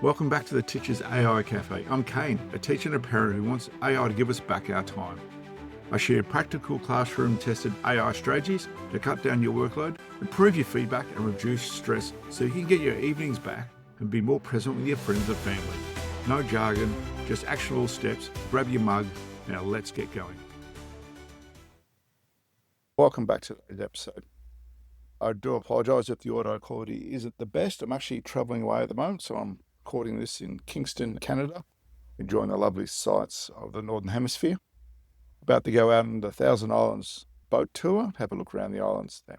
Welcome back to the Teacher's AI Cafe. I'm Kane, a teacher and a parent who wants AI to give us back our time. I share practical classroom-tested AI strategies to cut down your workload, improve your feedback and reduce stress so you can get your evenings back and be more present with your friends and family. No jargon, just actionable steps. Grab your mug. Now let's get going. Welcome back to today's episode. I do apologise if the audio quality isn't the best. I'm actually travelling away at the moment, so I'm recording this in Kingston, Canada, enjoying the lovely sights of the Northern Hemisphere. About to go out on the Thousand Islands boat tour, have a look around the islands there.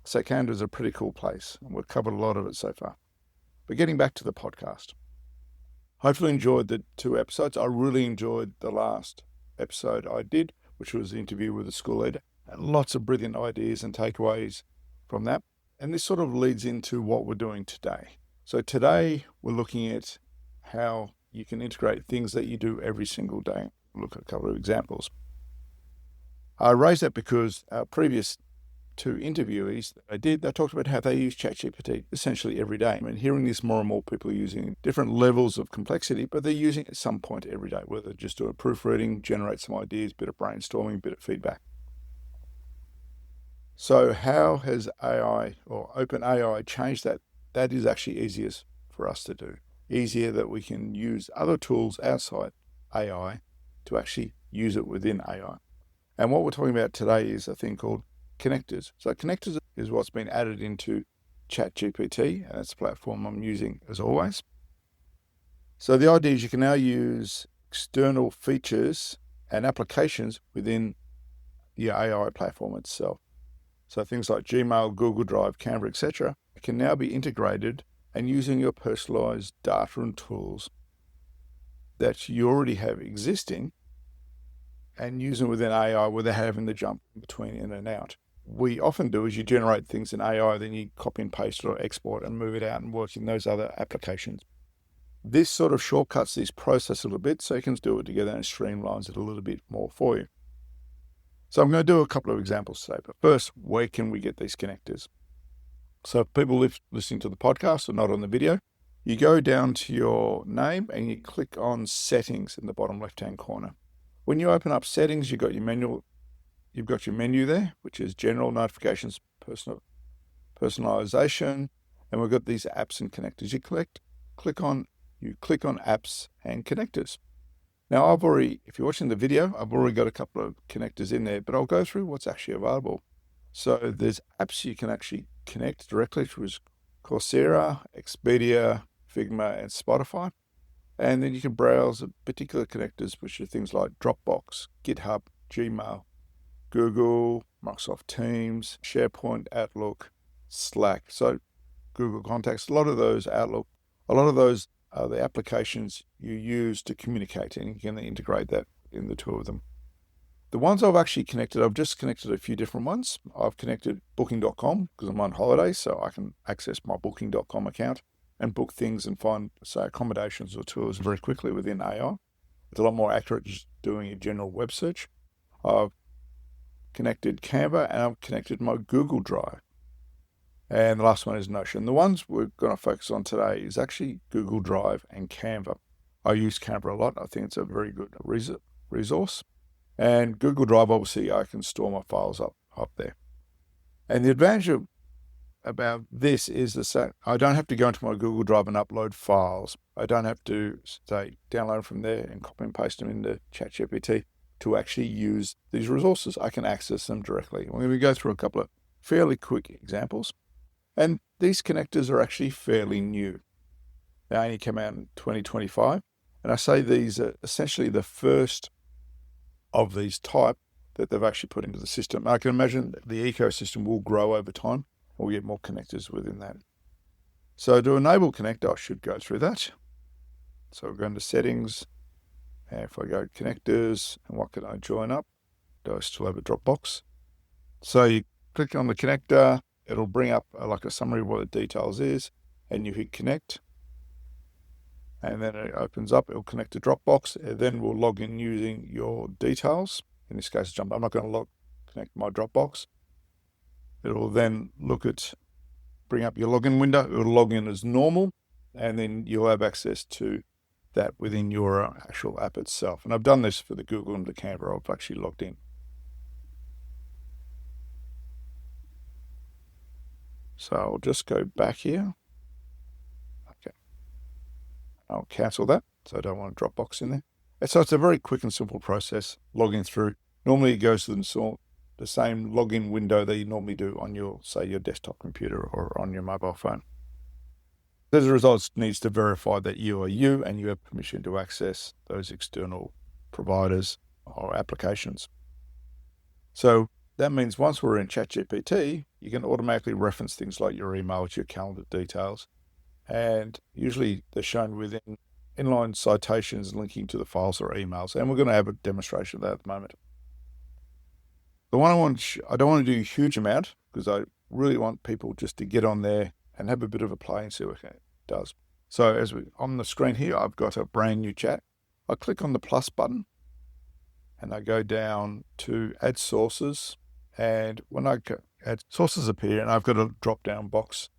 So Canada's a pretty cool place, and we've covered a lot of it so far. But getting back to the podcast. Hopefully enjoyed the 2 episodes. I really enjoyed the last episode I did, which was the interview with a school leader, and lots of brilliant ideas and takeaways from that. And this sort of leads into what we're doing today. So today we're looking at how you can integrate things that you do every single day. We'll look at a couple of examples. I raised that because our previous 2 interviewees that I did, they talked about how they use ChatGPT essentially every day. I mean, hearing this more and more people are using different levels of complexity, but they're using it at some point every day, whether just do a proofreading, generate some ideas, bit of brainstorming, bit of feedback. So how has AI or OpenAI changed that? That is actually easiest for us to do. Easier that we can use other tools outside AI to actually use it within AI. And what we're talking about today is a thing called connectors. So connectors is what's been added into ChatGPT, and that's the platform I'm using as always. So the idea is you can now use external features and applications within your AI platform itself. So things like Gmail, Google Drive, Canva, etc. can now be integrated and using your personalized data and tools that you already have existing and using within AI without having to jump between in and out. We often do is you generate things in AI, then you copy and paste it or export and move it out and work in those other applications. This sort of shortcuts this process a little bit so you can do it together and streamlines it a little bit more for you. So I'm going to do a couple of examples today, but first, where can we get these connectors? So if people listening to the podcast or not on the video, you go down to your name and you click on settings in the bottom left-hand corner. When you open up settings, you've got your menu there, which is general, notifications, personalization, and we've got these apps and connectors. You click on apps and connectors. Now if you're watching the video, I've already got a couple of connectors in there, but I'll go through what's actually available. So there's apps you can actually connect directly to Coursera, Expedia, Figma, and Spotify. And then you can browse particular connectors, which are things like Dropbox, GitHub, Gmail, Google, Microsoft Teams, SharePoint, Outlook, Slack. So Google Contacts, a lot of those Outlook, a lot of those are the applications you use to communicate, and you can integrate that in the 2 of them. The ones I've actually connected, I've just connected a few different ones. I've connected booking.com because I'm on holiday, so I can access my booking.com account and book things and find, say, accommodations or tours very quickly within AI. It's a lot more accurate just doing a general web search. I've connected Canva and I've connected my Google Drive. And the last one is Notion. The ones we're going to focus on today is actually Google Drive and Canva. I use Canva a lot. I think it's a very good resource. And Google Drive, obviously, I can store my files up there. And the advantage about this is that I don't have to go into my Google Drive and upload files. I don't have to, say, download from there and copy and paste them into ChatGPT to actually use these resources. I can access them directly. We're going to go through a couple of fairly quick examples. And these connectors are actually fairly new. They only came out in 2025. And I say these are essentially the first of these type that they've actually put into the system. I can imagine the ecosystem will grow over time. We'll get more connectors within that. So to enable connector, I should go through that. So we'll go into settings. And if I go connectors, and what can I join up? Do I still have a Dropbox? So you click on the connector. It'll bring up like a summary of what the details is, and you hit connect. And then it opens up, it'll connect to Dropbox, and then we'll log in using your details. In this case, I'm not going to connect my Dropbox. It'll then bring up your login window. It'll log in as normal. and then you'll have access to that within your actual app itself. And I've done this for the Google and the Canva. I've actually logged in. So I'll just go back here. Okay. I'll cancel that. So I don't want a Dropbox in there. And so it's a very quick and simple process, logging through. Normally it goes to the same login window that you normally do on your, say, your desktop computer or on your mobile phone. As a result, it needs to verify that you are you and you have permission to access those external providers or applications. So that means once we're in ChatGPT, you can automatically reference things like your emails, your calendar details, and usually they're shown within inline citations linking to the files or emails. And we're going to have a demonstration of that at the moment. The one I don't want to do a huge amount because I really want people just to get on there and have a bit of a play and see what it does. So on the screen here, I've got a brand new chat. I click on the plus button and I go down to add sources. And when I add sources appear, and I've got a drop down box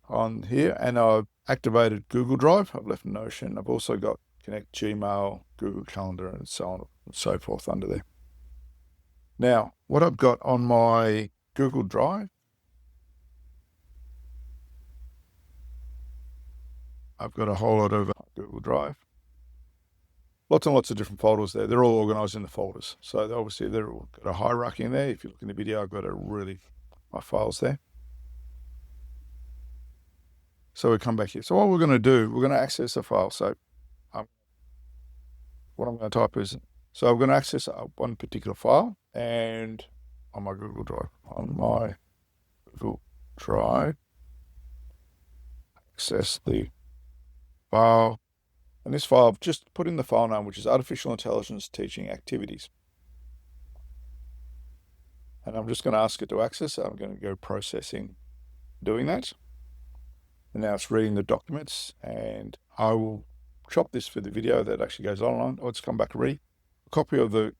on here, and I've activated Google Drive. I've left Notion. I've also got Connect Gmail, Google Calendar, and so on and so forth under there. Now, what I've got on my Google Drive, I've got a whole lot of Google Drive. Lots and lots of different folders there. They're all organized in the folders. So obviously they've all got a hierarchy in there. If you look in the video, I've got my files there. So we come back here. So what we're going to do, we're going to access a file. So what I'm going to type is, so I'm going to access one particular file, and on my Google Drive, access the file. And this file, I've just put in the file name, which is Artificial Intelligence Teaching Activities. And I'm just going to ask it to access. So I'm going to go processing, doing that. And now it's reading the documents, and I will chop this for the video that actually goes online. Let's come back and read. A copy of the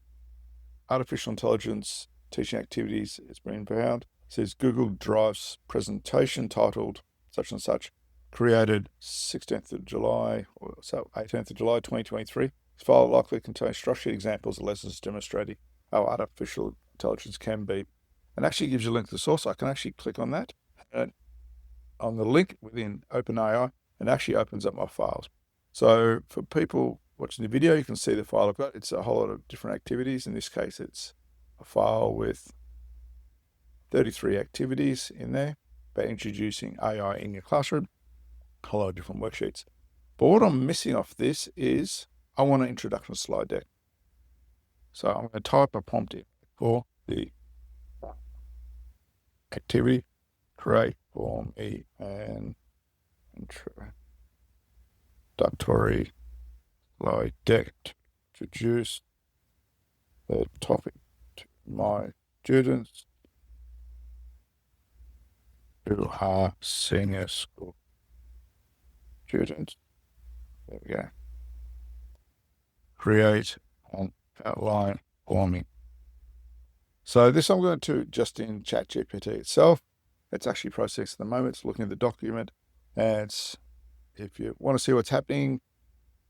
Artificial Intelligence Teaching Activities has been found. It says Google Drive's presentation titled such and such, created 16th of July, or so 18th of July 2023. This file likely contains structured examples of lessons demonstrating how artificial intelligence can be, and actually gives you a link to the source. I can actually click on that, and on the link within OpenAI, and actually opens up my files. So for people watching the video, you can see the file I've got. It's a whole lot of different activities. In this case, it's a file with 33 activities in there about introducing AI in your classroom. A whole lot of different worksheets. But what I'm missing off this is I want an introduction slide deck. So I'm going to type a prompt in for the activity, create for me an introductory slide deck to introduce the topic to my students who are senior school students. There we go. Create an outline for me. So this I'm going to just in ChatGPT itself. It's actually processed at the moment. It's looking at the document, and if you want to see what's happening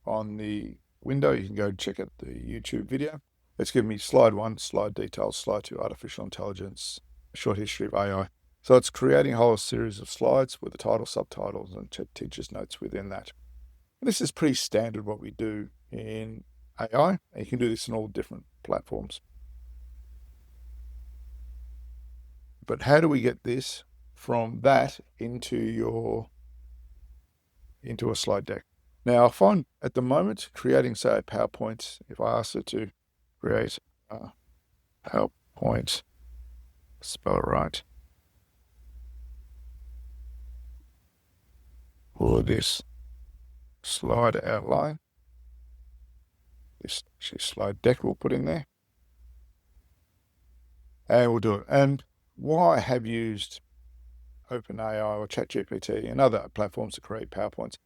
on the window, you can go check out the YouTube video. It's giving me slide 1, slide details, slide 2, artificial intelligence, short history of AI. So it's creating a whole series of slides with the title, subtitles, and teacher's notes within that. And this is pretty standard what we do in AI, and you can do this in all different platforms. But how do we get this from that into a slide deck? Now, I find at the moment creating, say, a PowerPoint, if I ask it to create a PowerPoint, spell it right, for this slide outline, this slide deck we'll put in there, and we'll do it. And why I have used OpenAI or ChatGPT and other platforms to create PowerPoints,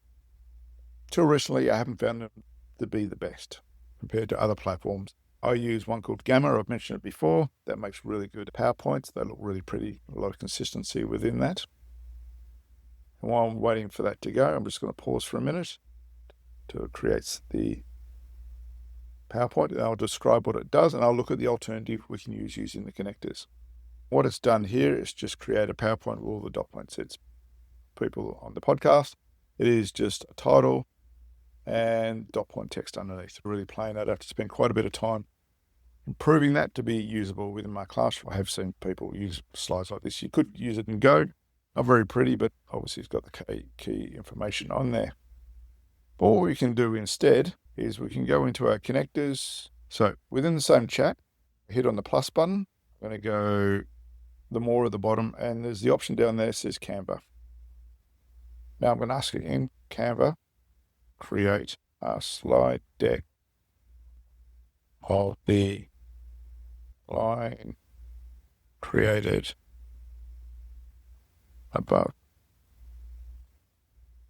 till recently I haven't found them to be the best compared to other platforms. I use one called Gamma. I've mentioned it before. That makes really good PowerPoints. They look really pretty, a lot of consistency within that. And while I'm waiting for that to go, I'm just going to pause for a minute to create the PowerPoint, and I'll describe what it does, and I'll look at the alternative we can use using the connectors. What it's done here is just create a PowerPoint with all the dot points. It's people on the podcast. It is just a title and dot point text underneath. Really plain. I'd have to spend quite a bit of time improving that to be usable within my class. I have seen people use slides like this. You could use it in Go. Not very pretty, but obviously it's got the key information on there. But what we can do instead is we can go into our connectors. So within the same chat, hit on the plus button. I'm going to go the more at the bottom, and there's the option down there that says Canva. Now I'm going to ask again, Canva, create a slide deck of the line created above.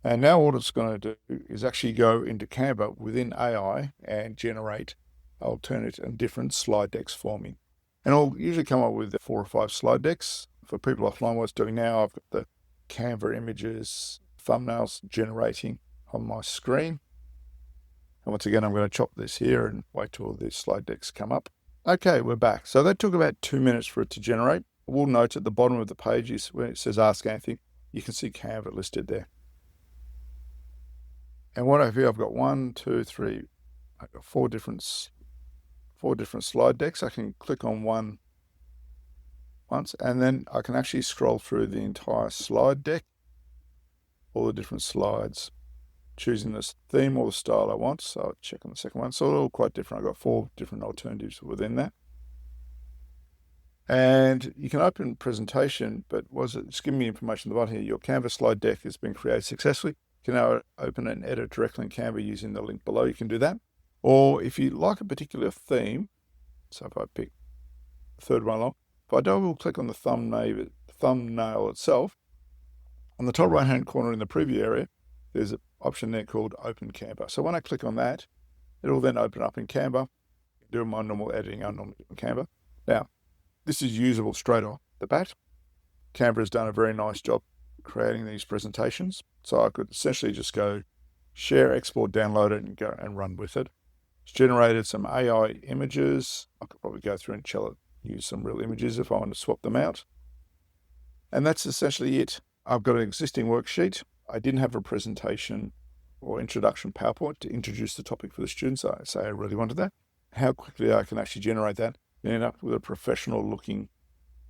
And now what it's going to do is actually go into Canva within AI and generate alternate and different slide decks for me. And I'll usually come up with 4 or 5 slide decks. For people offline, what it's doing now, I've got the Canva images, thumbnails generating on my screen. And once again, I'm going to chop this here and wait till the slide decks come up. Okay, we're back. So that took about 2 minutes for it to generate. I will note at the bottom of the page is when it says Ask Anything, you can see Canva listed there. And what I have here, I've got 4 different slide decks. I can click on one once, and then I can actually scroll through the entire slide deck, all the different slides, choosing this theme or the style I want. So I'll check on the second one. So they're all quite different. I've got 4 different alternatives within that. And you can open presentation, but it's giving me information at the bottom here. Your Canva slide deck has been created successfully. You can now open and edit directly in Canva using the link below. You can do that. Or if you like a particular theme, so if I pick the third one along, if I double click on the thumbnail itself, on the top right-hand corner in the preview area, there's an option there called Open Canva. So when I click on that, it'll then open up in Canva, do my normal editing I normally do in Canva. Now, this is usable straight off the bat. Canva has done a very nice job creating these presentations. So I could essentially just go share, export, download it, and go and run with it. It's generated some AI images. I could probably go through and use some real images if I want to swap them out. And that's essentially it. I've got an existing worksheet. I didn't have a presentation or introduction PowerPoint to introduce the topic for the students. I say I really wanted that. How quickly I can actually generate that and end up with a professional looking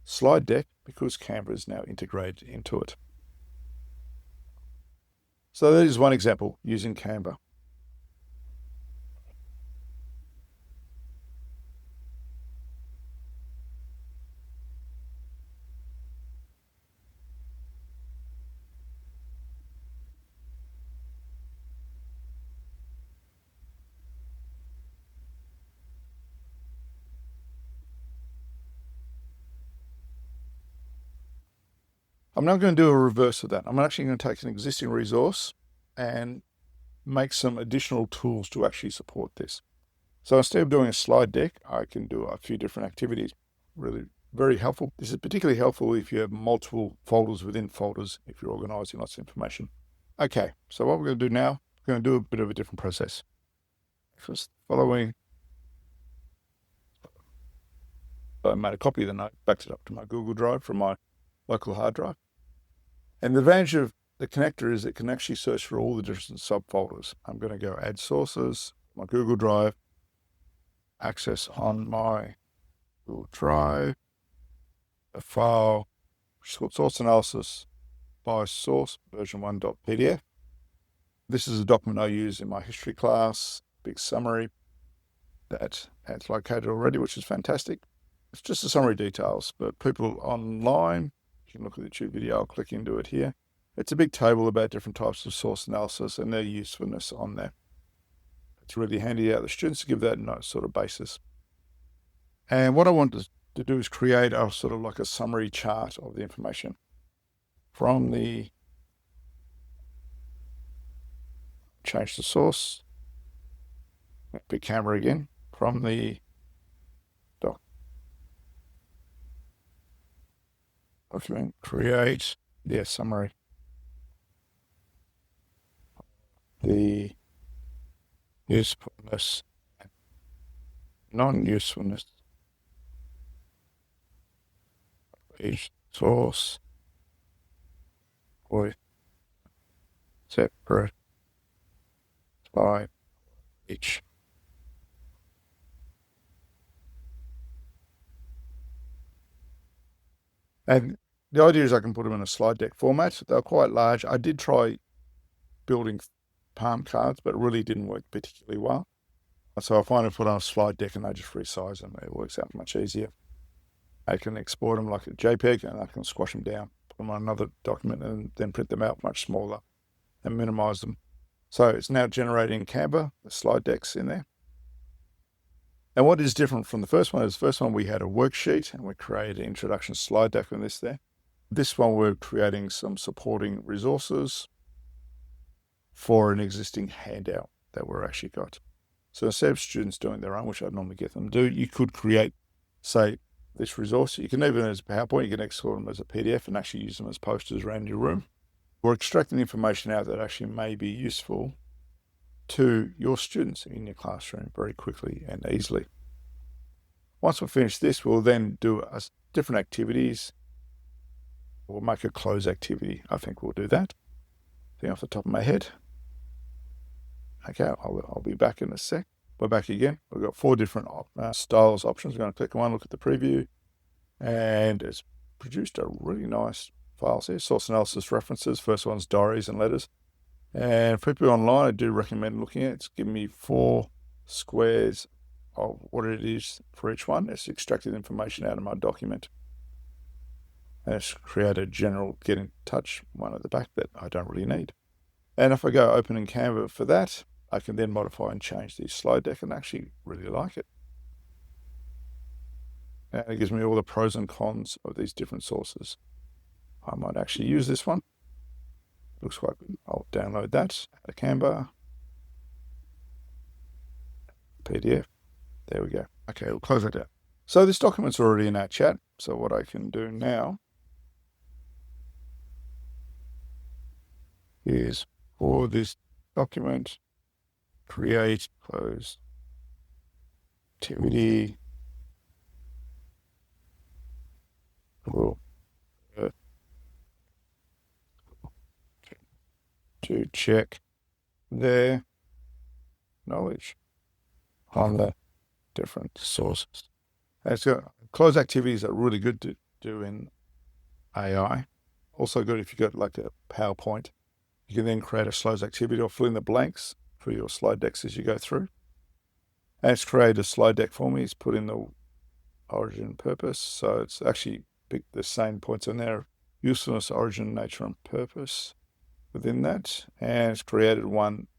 slide deck because Canva is now integrated into it. So that is one example using Canva. I'm now going to do a reverse of that. I'm actually going to take an existing resource and make some additional tools to actually support this. So instead of doing a slide deck, I can do a few different activities. Really very helpful. This is particularly helpful if you have multiple folders within folders, if you're organizing lots of information. Okay, so what we're going to do now, we're going to do a bit of a different process. First, following, I made a copy of the note, backed it up to my Google Drive from my local hard drive. And the advantage of the connector is it can actually search for all the different subfolders. I'm going to go add sources, my Google Drive, access on my Google Drive, a file, source analysis by source, version 1.pdf. This is a document I use in my history class, big summary that it's located already, which is fantastic. It's just a summary details, but people online, you can look at the YouTube video, I'll click into it here. It's a big table about different types of source analysis and their usefulness on there. It's really handy out the students to give that sort of basis. And what I want to do is create a sort of like a summary chart of the information from the, change the source, big camera again, from the document, create, summary. the usefulness and non-usefulness of each source with separate slide each. And the idea is I can put them in a slide deck format. They're quite large. I did try building palm cards, but it really didn't work particularly well. So I find I put on a slide deck and I just resize them. It works out much easier. I can export them like a JPEG and I can squash them down, put them on another document and then print them out much smaller and minimize them. So it's now generating Canva, the slide decks in there. And what is different from the first one is the first one we had a worksheet and we created an introduction slide deck on this there. This one we're creating some supporting resources for an existing handout that we're actually got. So instead of students doing their own, which I'd normally get them to do, you could create, say, this resource. You can even as a PowerPoint, you can export them as a PDF and actually use them as posters around your room. We're extracting information out that actually may be useful to your students in your classroom very quickly and easily. Once we finish this, we'll then do different activities. We'll make a close activity. I think we'll do that. Thing off the top of my head. Okay, I'll be back in a sec. We're back again. We've got 4 different styles options. We're going to click on one, look at the preview, and it's produced a really nice files here. Source analysis references. First one's diaries and letters. And for people online, I do recommend looking at it. It's giving me 4 squares of what it is for each one. It's extracted information out of my document. And it's created a general get in touch one at the back that I don't really need. And if I go open in Canva for that, I can then modify and change the slide deck and actually really like it. And it gives me all the pros and cons of these different sources. I might actually use this one. Looks quite good. I'll download that, a Canva, PDF. There we go. Okay, we'll close that out. So this document's already in our chat. So what I can do now is for this document, create, close, activity, cool. To check their knowledge on the different sources. And so close activities are really good to do in AI. Also good if you've got like a PowerPoint. You can then create a close activity or fill in the blanks for your slide decks as you go through. And it's created a slide deck for me. It's put in the origin and purpose. So it's actually picked the same points in there. Usefulness, origin, nature, and purpose within that. And it's created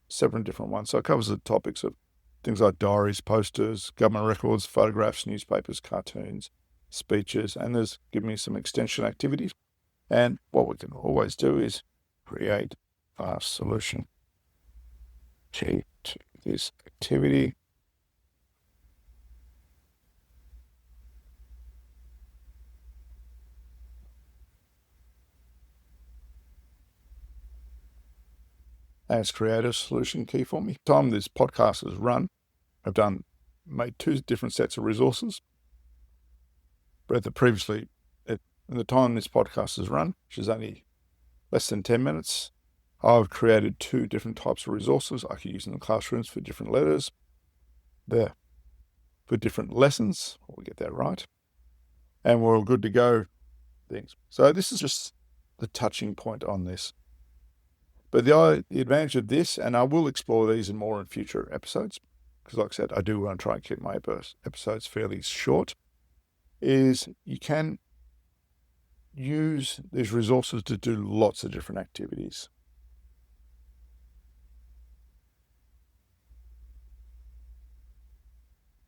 7 different ones. So it covers the topics of things like diaries, posters, government records, photographs, newspapers, cartoons, speeches, and there's given me some extension activities. And what we can always do is create a solution to this activity. And it's created a solution key for me. The time this podcast has run, I've made 2 different sets of resources. But in the time this podcast has run, which is only less than 10 minutes, I've created 2 different types of resources I could use in the classrooms for different letters. There, for different lessons, we'll get that right. And we're all good to go things. So this is just the touching point on this. But the advantage of this, and I will explore these and more in future episodes, because like I said, I do want to try and keep my episodes fairly short, is you can use these resources to do lots of different activities.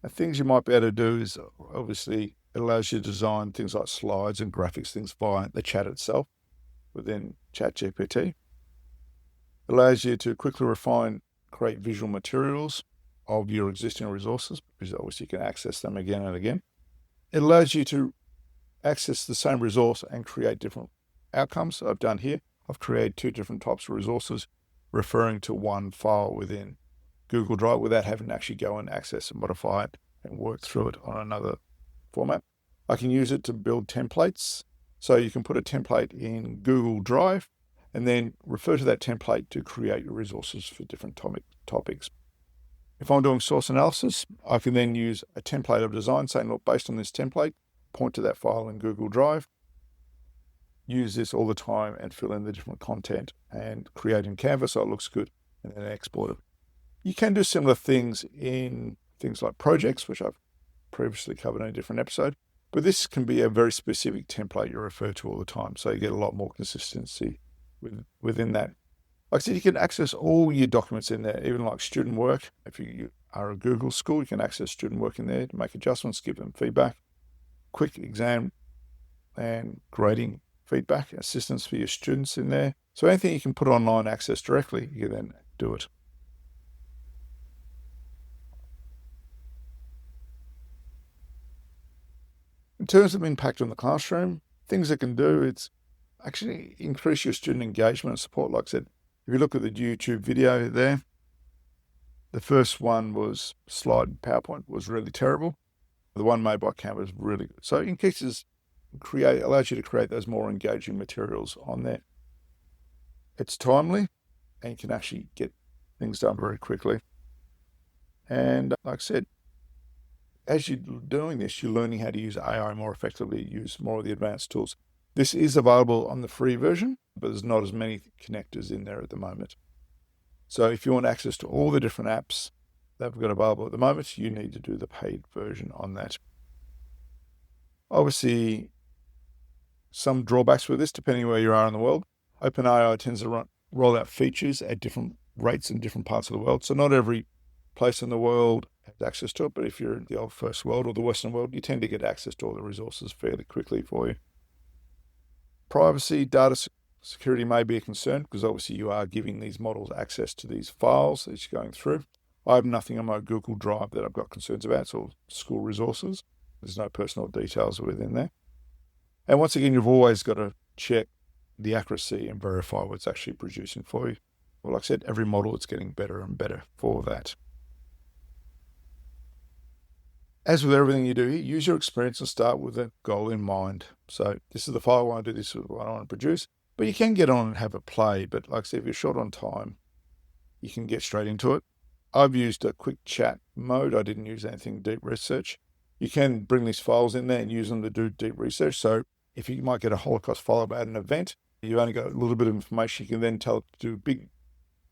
And things you might be able to do is, obviously, it allows you to design things like slides and graphics, things via the chat itself within ChatGPT. It allows you to quickly refine, create visual materials of your existing resources, because obviously you can access them again and again. It allows you to access the same resource and create different outcomes. I've done here. I've created 2 different types of resources, referring to one file within Google Drive without having to actually go and access and modify it and work through it on another format. I can use it to build templates. So you can put a template in Google Drive and then refer to that template to create your resources for different topics. If I'm doing source analysis, I can then use a template of design saying, look, based on this template, point to that file in Google Drive, use this all the time and fill in the different content and create in Canva so it looks good and then export it. You can do similar things in things like projects, which I've previously covered in a different episode, but this can be a very specific template you refer to all the time, so you get a lot more consistency within that. Like I said, you can access all your documents in there, even like student work. If you are a Google school, you can access student work in there to make adjustments, give them feedback, quick exam and grading feedback, assistance for your students in there. So anything you can put online, access directly, you can then do it. In terms of impact on the classroom, things it can do, it's actually increase your student engagement and support. Like I said, if you look at the YouTube video there, the first one was slide PowerPoint was really terrible. The one made by Canva is really good. So in cases, allows you to create those more engaging materials on there. It's timely and you can actually get things done very quickly. And like I said, as you're doing this, you're learning how to use AI more effectively, use more of the advanced tools. This is available on the free version, but there's not as many connectors in there at the moment. So if you want access to all the different apps that we've got available at the moment, you need to do the paid version on that. Obviously, some drawbacks with this, depending where you are in the world. OpenAI tends to roll out features at different rates in different parts of the world. So not every place in the world has access to it, but if you're in the old first world or the Western world, you tend to get access to all the resources fairly quickly for you. Privacy, data security may be a concern because obviously you are giving these models access to these files that you're going through. I have nothing on my Google Drive that I've got concerns about. It's all school resources. There's no personal details within there. And once again, you've always got to check the accuracy and verify what it's actually producing for you. Well, like I said, every model is getting better and better for that. As with everything you do here, use your experience and start with a goal in mind. So this is the file I want to do, this is what I want to produce. But you can get on and have a play. But like I said, if you're short on time, you can get straight into it. I've used a quick chat mode. I didn't use anything deep research. You can bring these files in there and use them to do deep research. So if you might get a Holocaust file about an event, you've only got a little bit of information. You can then tell it to do big,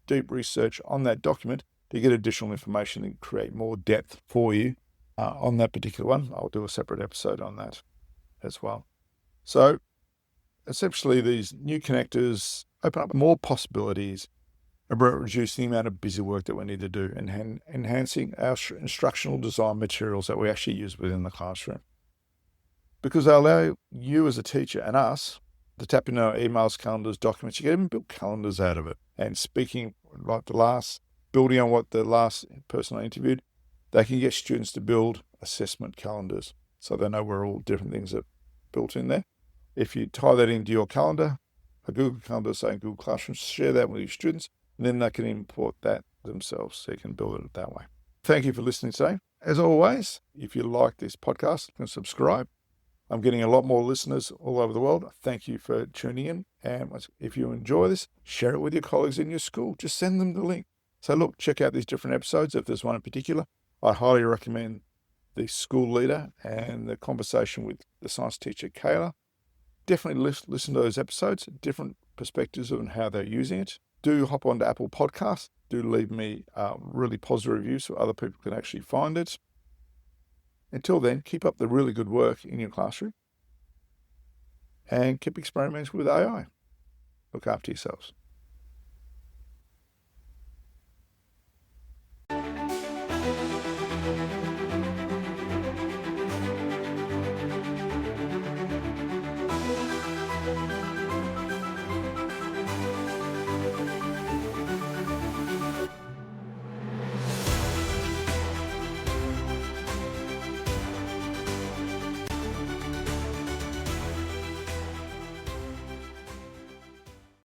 deep research on that document to get additional information and create more depth for you on that particular one. I'll do a separate episode on that as well. So essentially, these new connectors open up more possibilities about reducing the amount of busy work that we need to do and enhancing our instructional design materials that we actually use within the classroom. Because they allow you as a teacher and us to tap into our emails, calendars, documents. You can even build calendars out of it. And speaking like building on what the last person I interviewed, they can get students to build assessment calendars so they know where all different things are built in there. If you tie that into your calendar, a Google Calendar, say in Google Classroom, share that with your students, and then they can import that themselves so you can build it that way. Thank you for listening today. As always, if you like this podcast, you can subscribe. I'm getting a lot more listeners all over the world. Thank you for tuning in. And if you enjoy this, share it with your colleagues in your school. Just send them the link. So look, check out these different episodes. If there's one in particular, I highly recommend the school leader and the conversation with the science teacher, Kayla. Definitely listen to those episodes, different perspectives on how they're using it. Do hop onto Apple Podcasts. Do leave me really positive reviews so other people can actually find it. Until then, keep up the really good work in your classroom and keep experimenting with AI. Look after yourselves.